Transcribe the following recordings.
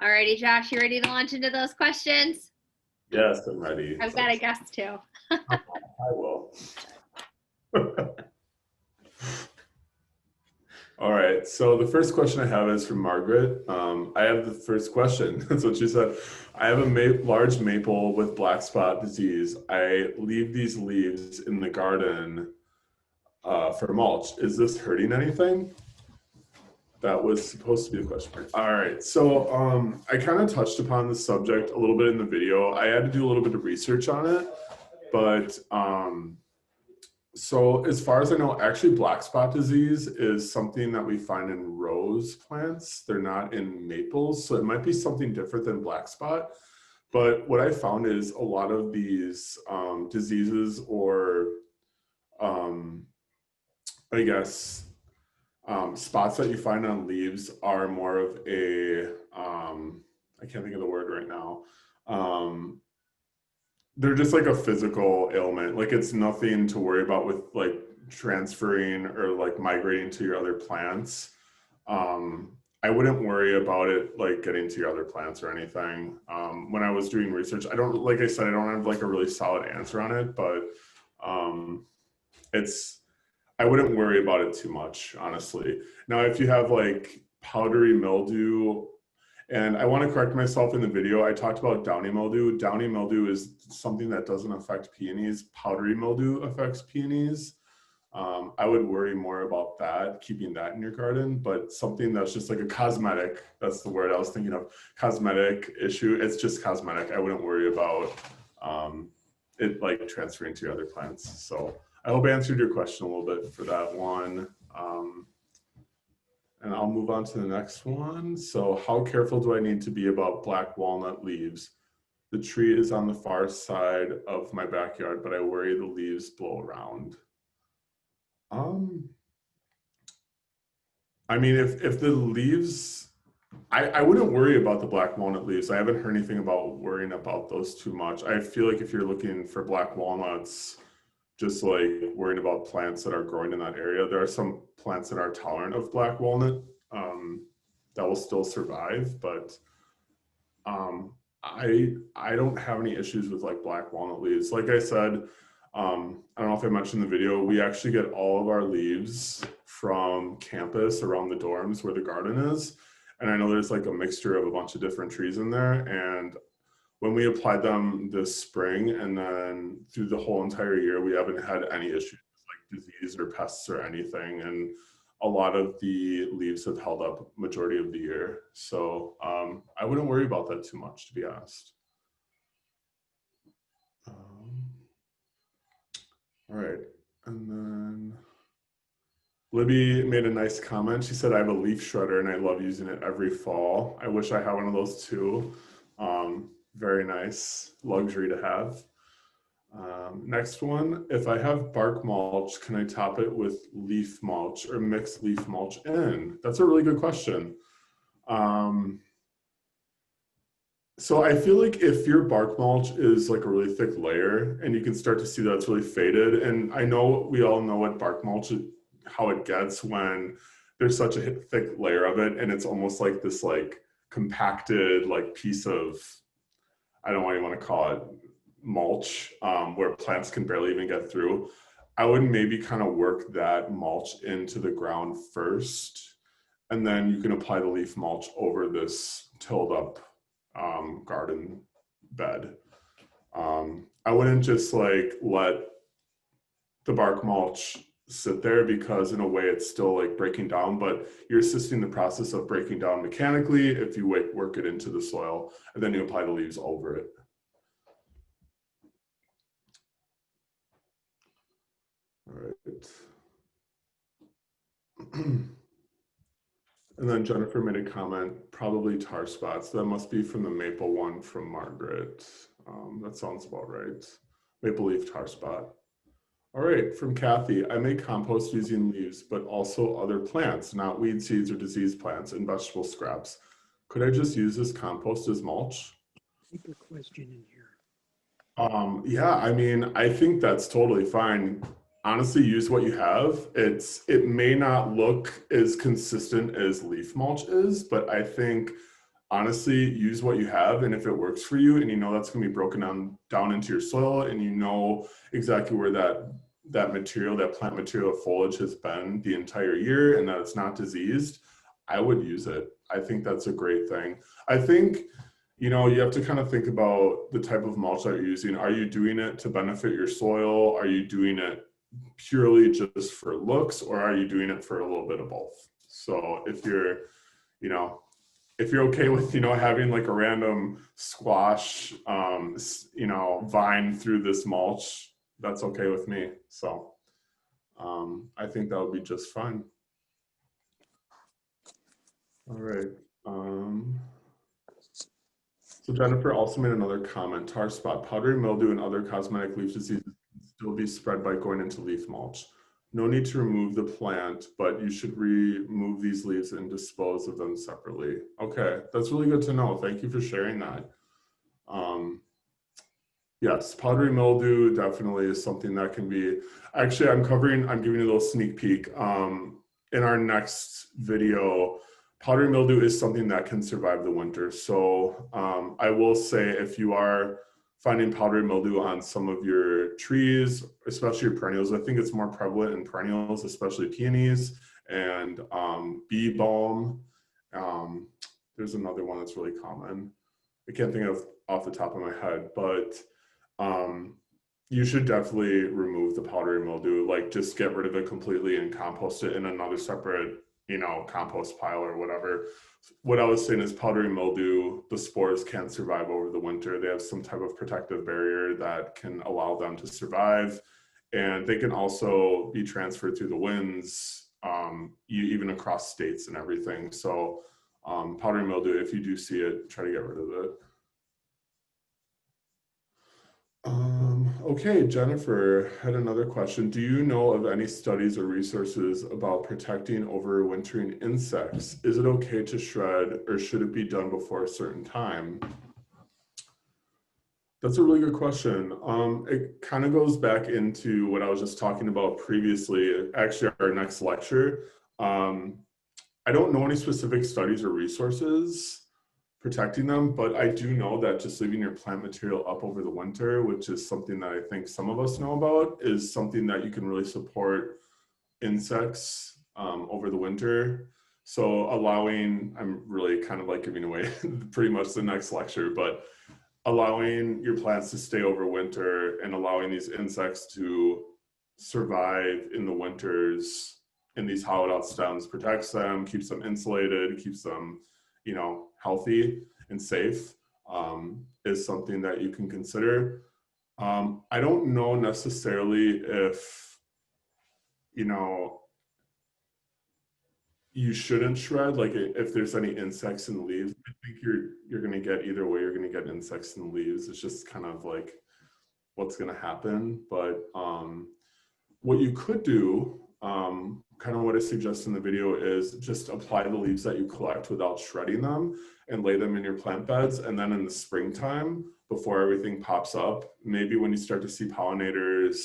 Alrighty, Josh, you ready to launch into those questions? Yes, I'm ready. I've got a guess too. I will. All right, so the first question I have is from Margaret. I have the first question. That's what she said. I have a large maple with black spot disease. I leave these leaves in the garden for mulch. Is this hurting anything? That was supposed to be the question. All right, so I kind of touched upon the subject a little bit in the video. I had to do a little bit of research on it, but so as far as I know, actually black spot disease is something that we find in rose plants. They're not in maples, so it might be something different than black spot. But what I found is a lot of these diseases or I guess spots that you find on leaves are more of a, I can't think of the word right now. They're just like a physical ailment. Like it's nothing to worry about with like transferring or like migrating to your other plants. I wouldn't worry about it like getting to your other plants or anything. When I was doing research, like I said, I don't have like a really solid answer on it, but I wouldn't worry about it too much, honestly. Now, if you have like powdery mildew, and I want to correct myself in the video, I talked about downy mildew. Downy mildew is something that doesn't affect peonies. Powdery mildew affects peonies. I would worry more about that, keeping that in your garden, but something that's just like a cosmetic, that's the word I was thinking of, cosmetic issue. It's just cosmetic. I wouldn't worry about it like transferring to your other plants. So I hope I answered your question a little bit for that one. And I'll move on to the next one. So how careful do I need to be about black walnut leaves? The tree is on the far side of my backyard, but I worry the leaves blow around. I mean, if the leaves, I wouldn't worry about the black walnut leaves. I haven't heard anything about worrying about those too much. I feel like if you're looking for black walnuts, just like worrying about plants that are growing in that area. There are some plants that are tolerant of black walnut that will still survive, but I don't have any issues with like black walnut leaves. Like I said, I don't know if I mentioned in the video, we actually get all of our leaves from campus around the dorms where the garden is. And I know there's like a mixture of a bunch of different trees in there. And when we applied them this spring and then through the whole entire year, we haven't had any issues like disease or pests or anything. And a lot of the leaves have held up majority of the year. So I wouldn't worry about that too much, to be honest. All right, and then Libby made a nice comment. She said, I have a leaf shredder and I love using it every fall. I wish I had one of those too. Very nice luxury to have. Next one, if I have bark mulch, can I top it with leaf mulch or mix leaf mulch in? That's a really good question. So I feel like if your bark mulch is like a really thick layer and you can start to see that it's really faded, and I know we all know what bark mulch, how it gets when there's such a thick layer of it and it's almost like this like compacted like piece of, I don't know what you want to call it, mulch, where plants can barely even get through. I would maybe kind of work that mulch into the ground first, and then you can apply the leaf mulch over this tilled up garden bed. I wouldn't just like let the bark mulch sit there because in a way it's still like breaking down, but you're assisting the process of breaking down mechanically if you work it into the soil and then you apply the leaves over it. All right. And then Jennifer made a comment, probably tar spots. That must be from the maple one from Margaret. That sounds about right. Maple leaf tar spot. All right, from Kathy, I make compost using leaves, but also other plants, not weed seeds or diseased plants and vegetable scraps. Could I just use this compost as mulch? Keep your question in here. Yeah, I mean, I think that's totally fine. Honestly, use what you have. It may not look as consistent as leaf mulch is, but I think honestly, use what you have, and if it works for you and you know that's going to be broken down into your soil, and you know exactly where that material, that plant material foliage has been the entire year and that it's not diseased, I would use it. I think that's a great thing. I think, you know, you have to kind of think about the type of mulch that you're using. Are you doing it to benefit your soil? Are you doing it purely just for looks, or are you doing it for a little bit of both? So if you're, you know, if you're okay with, you know, having like a random squash, you know, vine through this mulch, that's okay with me. So I think that would be just fine. All right. So Jennifer also made another comment. Tar spot, powdery mildew, and other cosmetic leaf diseases can still be spread by going into leaf mulch. No need to remove the plant, but you should remove these leaves and dispose of them separately. Okay, that's really good to know. Thank you for sharing that. Yes, powdery mildew definitely is something that can be, actually I'm giving you a little sneak peek. In our next video, powdery mildew is something that can survive the winter. So I will say, if you are finding powdery mildew on some of your trees, especially your perennials, I think it's more prevalent in perennials, especially peonies and bee balm. There's another one that's really common. I can't think of off the top of my head, but you should definitely remove the powdery mildew, like just get rid of it completely and compost it in another separate, you know, compost pile or whatever. What I was saying is powdery mildew, the spores can't survive over the winter. They have some type of protective barrier that can allow them to survive. And they can also be transferred through the winds, even across states and everything. So powdery mildew, if you do see it, try to get rid of it. Okay, Jennifer had another question. Do you know of any studies or resources about protecting overwintering insects? Is it okay to shred, or should it be done before a certain time? That's a really good question. It kind of goes back into what I was just talking about previously, actually our next lecture. I don't know any specific studies or resources protecting them, but I do know that just leaving your plant material up over the winter, which is something that I think some of us know about, is something that you can really support insects over the winter. So I'm really kind of like giving away pretty much the next lecture, but allowing your plants to stay over winter and allowing these insects to survive in the winters in these hollowed out stems protects them, keeps them insulated, keeps them, you know, healthy and safe, is something that you can consider. I don't know necessarily if, you know, you shouldn't shred, like if there's any insects in the leaves. I think you're going to get, either way, you're going to get insects in the leaves. It's just kind of like what's going to happen. But what you could do, kind of what I suggest in the video, is just apply the leaves that you collect without shredding them and lay them in your plant beds. And then in the springtime, before everything pops up, maybe when you start to see pollinators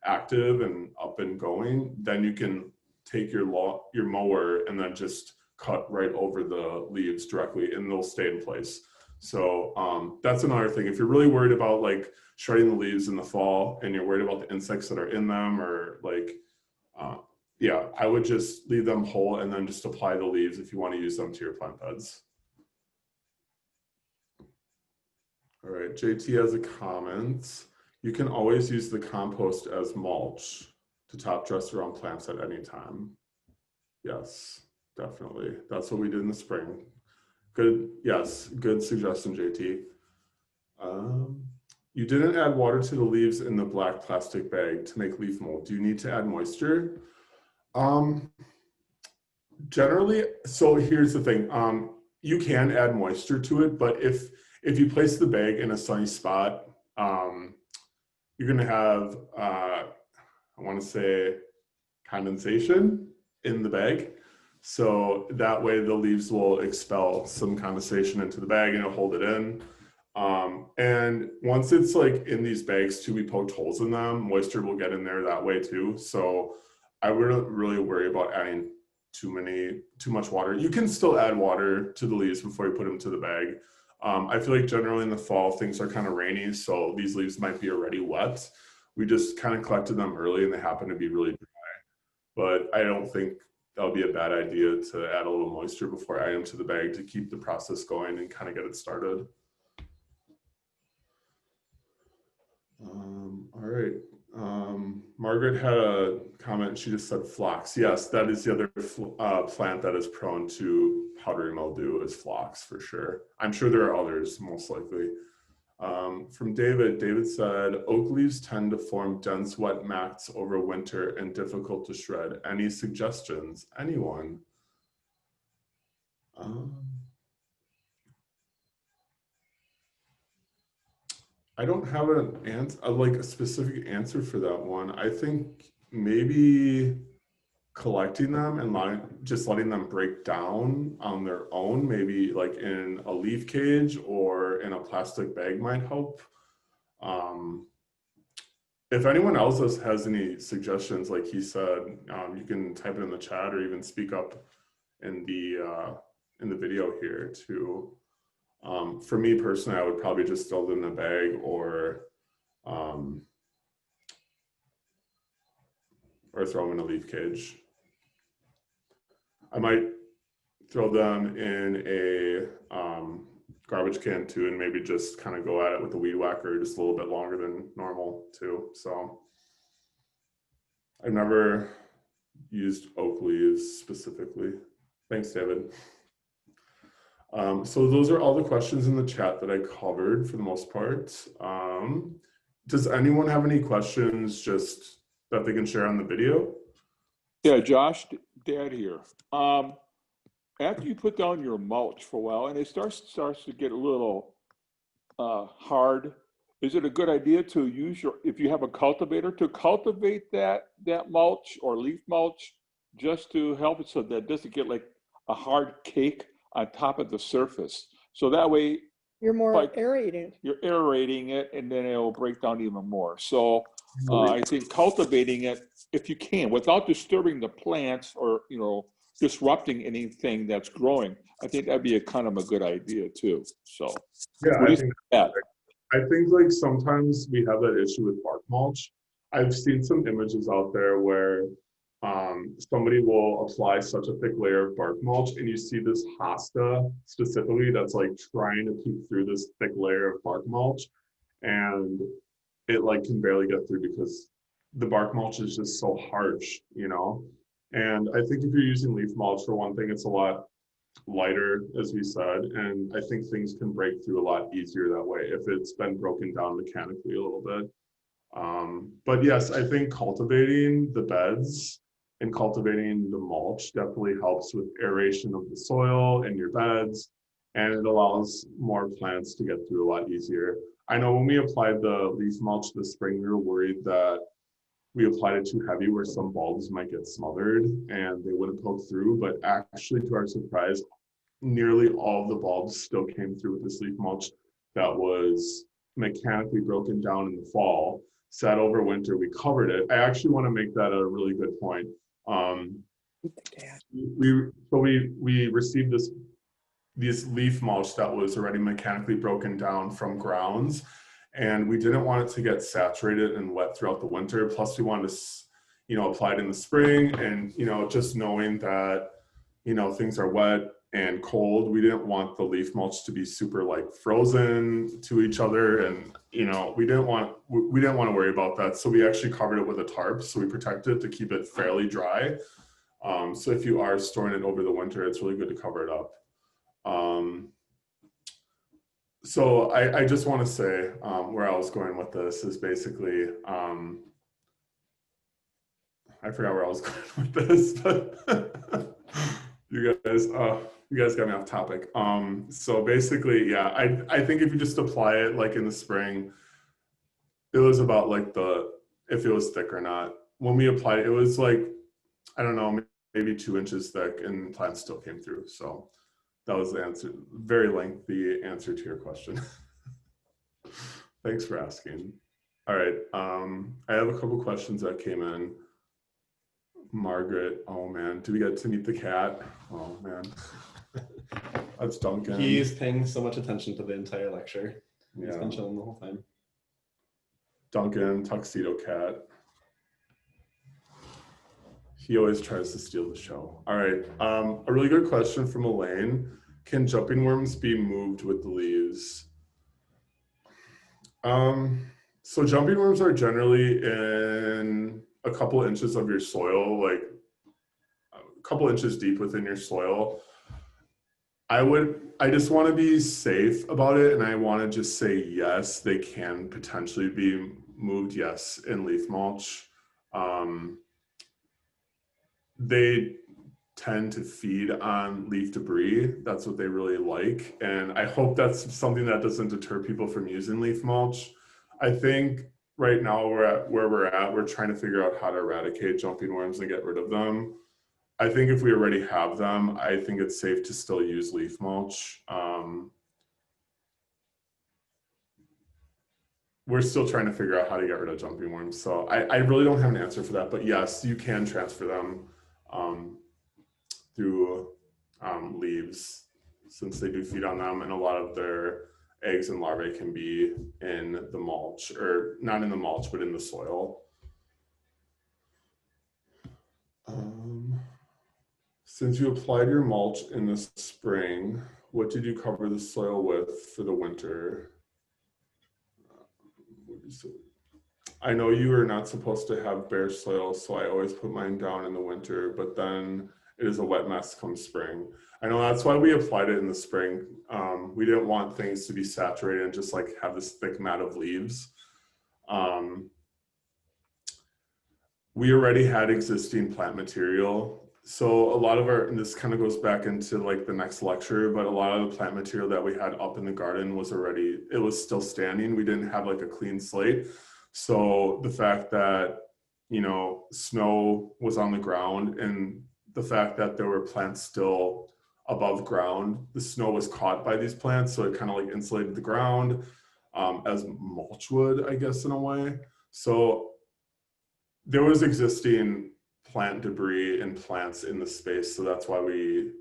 active and up and going, then you can take your mower and then just cut right over the leaves directly, and they'll stay in place. So that's another thing. If you're really worried about like shredding the leaves in the fall and you're worried about the insects that are in them, or like, yeah, I would just leave them whole and then just apply the leaves if you want to use them to your plant beds. All right, JT has a comment. You can always use the compost as mulch to top dress around plants at any time. Yes, definitely. That's what we did in the spring. Good, yes, good suggestion, JT. You didn't add water to the leaves in the black plastic bag to make leaf mold. Do you need to add moisture? Generally, so here's the thing. You can add moisture to it, but if you place the bag in a sunny spot, you're gonna have, I wanna say, condensation in the bag. So that way the leaves will expel some condensation into the bag and it'll hold it in. And once it's like in these bags too, we poked holes in them, moisture will get in there that way too. So I wouldn't really worry about adding too much water. You can still add water to the leaves before you put them to the bag. I feel like generally in the fall, things are kind of rainy, so these leaves might be already wet. We just kind of collected them early and they happen to be really dry. But I don't think that would be a bad idea to add a little moisture before adding them to the bag to keep the process going and kind of get it started. All right. Margaret had a comment. She just said phlox. Yes, that is the other plant that is prone to powdery mildew is phlox for sure. I'm sure there are others, most likely. From David said, oak leaves tend to form dense wet mats over winter and difficult to shred. Any suggestions? Anyone? I don't have an answer, like a specific answer for that one. I think maybe collecting them and just letting them break down on their own, maybe like in a leaf cage or in a plastic bag might help. If anyone else has any suggestions, like he said, you can type it in the chat or even speak up in the video here too. For me personally, I would probably just throw them in a bag or throw them in a leaf cage. I might throw them in a garbage can too, and maybe just kind of go at it with the weed whacker just a little bit longer than normal too. So I've never used oak leaves specifically. Thanks, David. So those are all the questions in the chat that I covered for the most part. Does anyone have any questions just that they can share on the video? Yeah, Josh, Dad here. After you put down your mulch for a while and it starts to get a little hard, is it a good idea to use if you have a cultivator, to cultivate that mulch or leaf mulch just to help it so that it doesn't get like a hard cake on top of the surface? So that way you're more aerating. You're aerating it, and then it will break down even more. So I think cultivating it, if you can, without disturbing the plants or disrupting anything that's growing, I think that'd be a kind of a good idea too. So yeah, I think like sometimes we have that issue with bark mulch. I've seen some images out there where somebody will apply such a thick layer of bark mulch and you see this hosta specifically that's like trying to peek through this thick layer of bark mulch, and it like can barely get through because the bark mulch is just so harsh, And I think if you're using leaf mulch, for one thing, it's a lot lighter, as we said, and I think things can break through a lot easier that way if it's been broken down mechanically a little bit. But yes, I think cultivating the beds and cultivating the mulch definitely helps with aeration of the soil in your beds, and it allows more plants to get through a lot easier. I know when we applied the leaf mulch this spring, we were worried that we applied it too heavy where some bulbs might get smothered and they wouldn't poke through, but actually to our surprise, nearly all of the bulbs still came through with this leaf mulch that was mechanically broken down in the fall, sat over winter, we covered it. I actually want to make that a really good point. We received this leaf mulch that was already mechanically broken down from grounds, and we didn't want it to get saturated and wet throughout the winter. Plus we wanted to, apply it in the spring, and, just knowing that, things are wet and cold, we didn't want the leaf mulch to be super like frozen to each other. And, we didn't want to worry about that. So we actually covered it with a tarp. So we protected it to keep it fairly dry. So if you are storing it over the winter, it's really good to cover it up. So I just want to say where I was going with this is basically, I forgot where I was going with this, but you guys got me off topic. So basically, yeah, I think if you just apply it like in the spring, it was about like if it was thick or not. When we applied it, it was like, I don't know, maybe 2 inches thick, and plants still came through. So that was the answer, very lengthy answer to your question. Thanks for asking. All right, I have a couple questions that came in. Margaret. Oh man, do we get to meet the cat? Oh man. That's Duncan. He's paying so much attention to the entire lecture. He's Yeah. been chilling the whole time. Duncan, tuxedo cat. He always tries to steal the show. All right. A really good question from Elaine. Can jumping worms be moved with the leaves? So jumping worms are generally in a couple inches of your soil, like a couple inches deep within your soil. I just want to be safe about it, and I want to just say yes, they can potentially be moved, yes, in leaf mulch. They tend to feed on leaf debris. That's what they really like. And I hope that's something that doesn't deter people from using leaf mulch. I think right now we're at where we're trying to figure out how to eradicate jumping worms and get rid of them. I think if we already have them, I think it's safe to still use leaf mulch. We're still trying to figure out how to get rid of jumping worms. So I really don't have an answer for that, but yes, you can transfer them through leaves, since they do feed on them, and a lot of their eggs and larvae can be in the mulch, or not in the mulch, but in the soil. Since you applied your mulch in the spring, what did you cover the soil with for the winter? I know you are not supposed to have bare soil, so I always put mine down in the winter, but then it is a wet mess come spring. I know that's why we applied it in the spring. We didn't want things to be saturated and just like have this thick mat of leaves. We already had existing plant material. So a lot of and this kind of goes back into like the next lecture, but a lot of the plant material that we had up in the garden was it was still standing. We didn't have like a clean slate. So the fact that, snow was on the ground, and the fact that there were plants still above ground, the snow was caught by these plants. So it kind of like insulated the ground as mulch would, I guess, in a way. So there was existing plant debris and plants in the space. So that's why we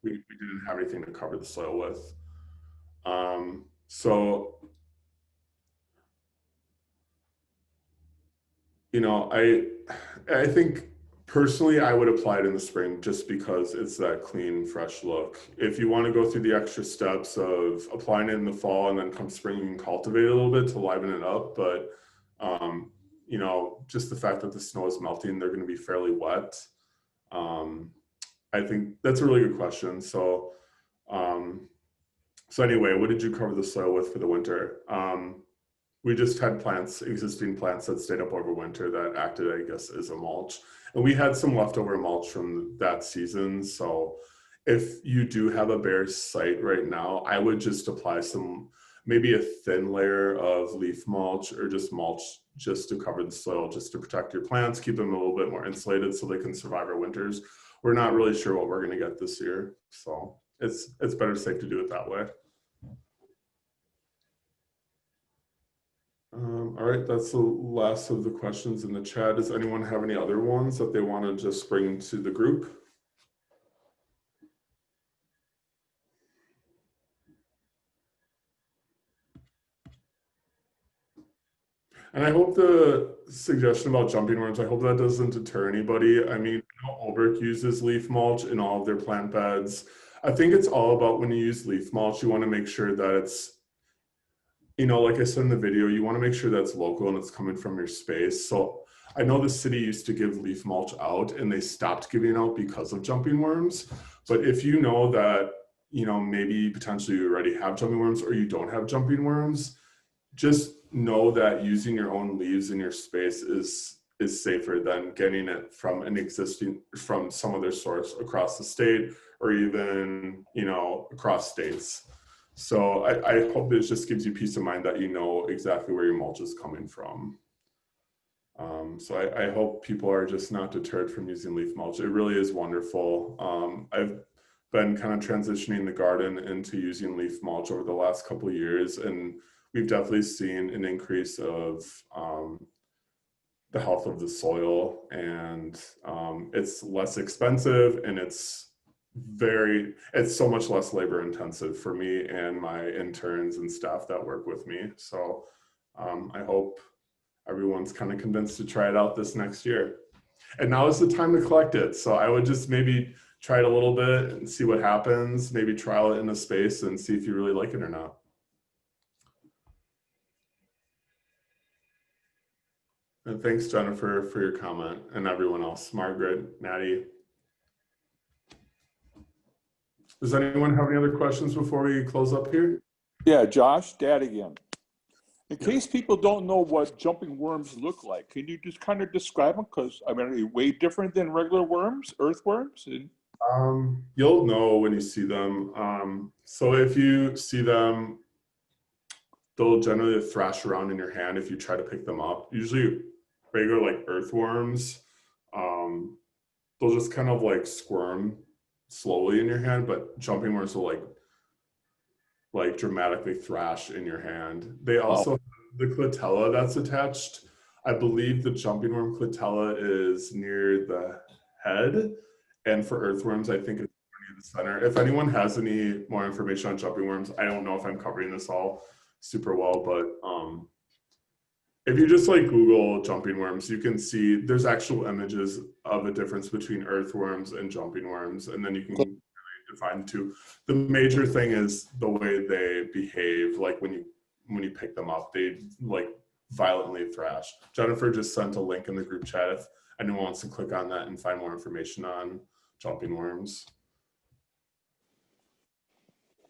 didn't have anything to cover the soil with. So, I think personally I would apply it in the spring just because it's that clean, fresh look. If you want to go through the extra steps of applying it in the fall and then come spring, you can cultivate it a little bit to liven it up. But, just the fact that the snow is melting, they're going to be fairly wet. I think that's a really good question. So anyway, what did you cover the soil with for the winter? We just had existing plants that stayed up over winter that acted, I guess, as a mulch. And we had some leftover mulch from that season. So if you do have a bare site right now, I would just apply maybe a thin layer of leaf mulch, or just mulch just to cover the soil, just to protect your plants, keep them a little bit more insulated so they can survive our winters. We're not really sure what we're going to get this year. So it's better safe to do it that way. All right, that's the last of the questions in the chat. Does anyone have any other ones that they want to just bring to the group? And I hope the suggestion about jumping worms, I hope that doesn't deter anybody. I mean, Ulbrich uses leaf mulch in all of their plant beds. I think it's all about, when you use leaf mulch, you want to make sure that it's, like I said in the video, you want to make sure that's local and it's coming from your space. So I know the city used to give leaf mulch out and they stopped giving out because of jumping worms. But if you know that, maybe potentially you already have jumping worms or you don't have jumping worms, just know that using your own leaves in your space is safer than getting it from some other source across the state, or even, across states. So I hope this just gives you peace of mind that you know exactly where your mulch is coming from. So I hope people are just not deterred from using leaf mulch. It really is wonderful. I've been kind of transitioning the garden into using leaf mulch over the last couple of years, and we've definitely seen an increase of the health of the soil, and it's less expensive, and it's so much less labor intensive for me and my interns and staff that work with me. So I hope everyone's kind of convinced to try it out this next year. And now is the time to collect it. So I would just maybe try it a little bit and see what happens, maybe trial it in a space and see if you really like it or not. And thanks, Jennifer, for your comment, and everyone else, Margaret, Maddie. Does anyone have any other questions before we close up here? Yeah, Josh, Dad again. In case people don't know what jumping worms look like, can you just kind of describe them? Because I mean, are they way different than regular worms, earthworms? You'll know when you see them. So if you see them, they'll generally thrash around in your hand if you try to pick them up. Usually regular like earthworms, they'll just kind of like squirm slowly in your hand, but jumping worms will like dramatically thrash in your hand. They also, the clitella that's attached, I believe the jumping worm clitella is near the head. And for earthworms, I think it's near the center. If anyone has any more information on jumping worms, I don't know if I'm covering this all super well, but if you just like Google jumping worms, you can see there's actual images of the difference between earthworms and jumping worms, and then you can really define the two. The major thing is the way they behave. Like when you pick them up, they like violently thrash. Jennifer just sent a link in the group chat if anyone wants to click on that and find more information on jumping worms.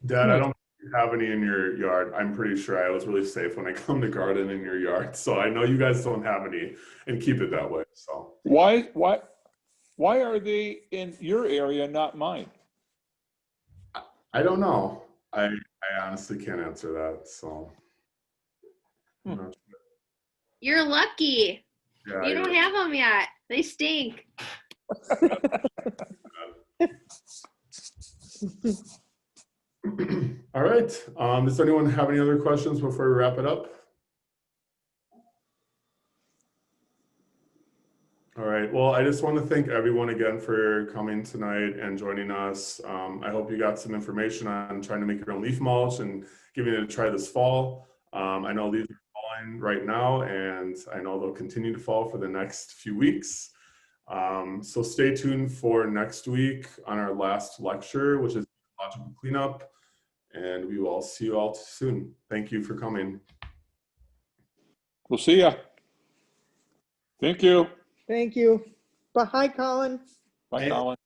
Dad, I don't have any in your yard. I'm pretty sure I was really safe when I come to garden in your yard. So I know you guys don't have any, and keep it that way. So Why are they in your area, not mine? I don't know. I honestly can't answer that. So You're lucky. yeah, You don't have them yet. They stink. All right. Does anyone have any other questions before we wrap it up? All right. Well, I just want to thank everyone again for coming tonight and joining us. I hope you got some information on trying to make your own leaf mulch and giving it a try this fall. I know these are falling right now, and I know they'll continue to fall for the next few weeks. So stay tuned for next week on our last lecture, which is logical cleanup. And we will see you all soon. Thank you for coming. We'll see ya. Thank you. Thank you. But hi, Colin. Bye, Hey. Colin.